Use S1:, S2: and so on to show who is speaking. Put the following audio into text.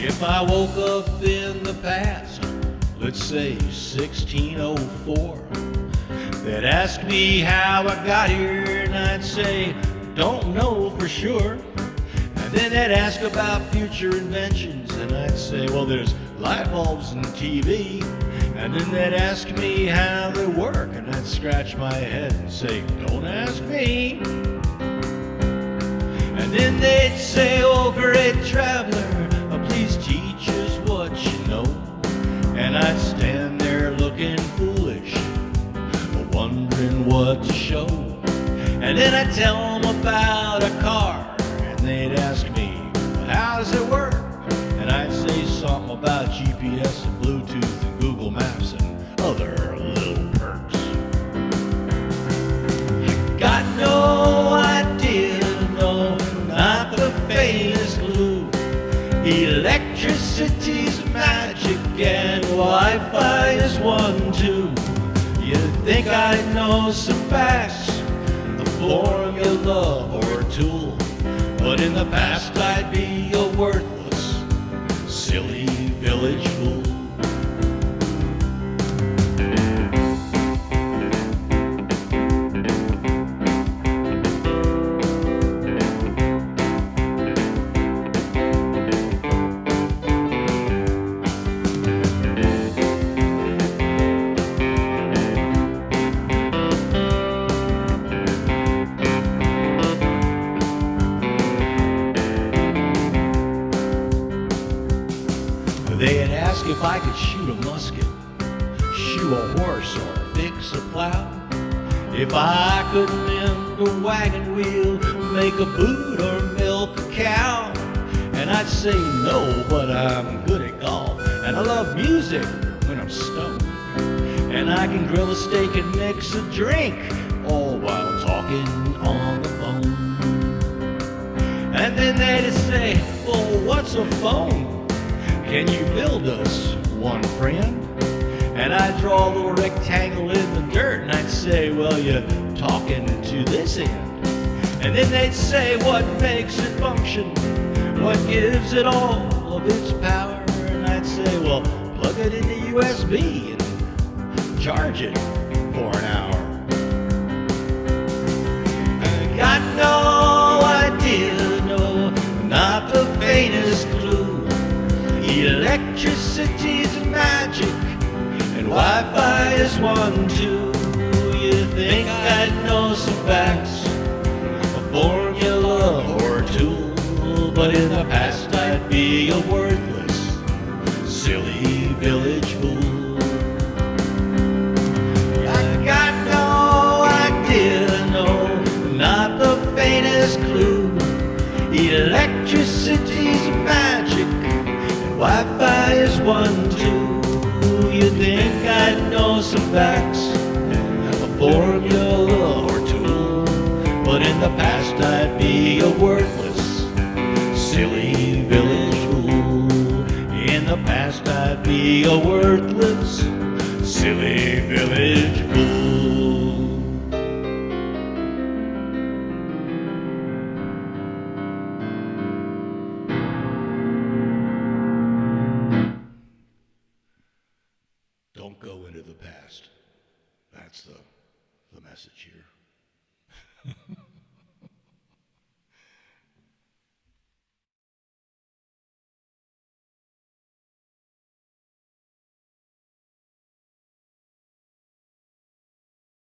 S1: If I woke up in the past, let's say 1604, they'd ask me how I got here, and I'd say, don't know for sure. And then they'd ask about future inventions, and I'd say, well, there's light bulbs and TV. And then they'd ask me how they work, and I'd scratch my head and say, don't ask me. And then they'd say, oh, great traveler, please teach us what you know. And I'd stand there looking foolish, wondering what to show. And then I'd tell them about a car, and they'd ask me, how does it work? And I'd say something about GPS and Bluetooth and Google Maps and other little perks. I got no idea, no, not the faintest clue. Electricity's magic and Wi-Fi is one too. You'd think I'd know some facts, a formula or a tool, but in the past I'd be a worthless, silly village fool. They'd ask if I could shoot a musket, shoe a horse, or fix a plow. If I could mend a wagon wheel, make a boot, or milk a cow. And I'd say no, but I'm good at golf, and I love music when I'm stoned. And I can grill a steak and mix a drink, all while talking on the phone. And then they'd say, well, what's a phone? Can you build us one, friend? And I'd draw a little rectangle in the dirt, and I'd say, well, you're talking to this end. And then they'd say, what makes it function? What gives it all of its power? And I'd say, well, plug it into USB and charge it for an hour. I got no idea, no, not the faintest clue. Electricity's magic, and Wi-Fi is one too. You think I'd know some facts, a formula or a tool, but in the past I'd be a worthless, silly village fool. I got no idea, no, not the faintest clue. Electricity's magic, Wi-Fi is one too. You think I'd know some facts, a formula or tool, but in the past I'd be a worthless, silly village fool. In the past I'd be a worthless, silly village fool. Don't go into the past. That's the message here.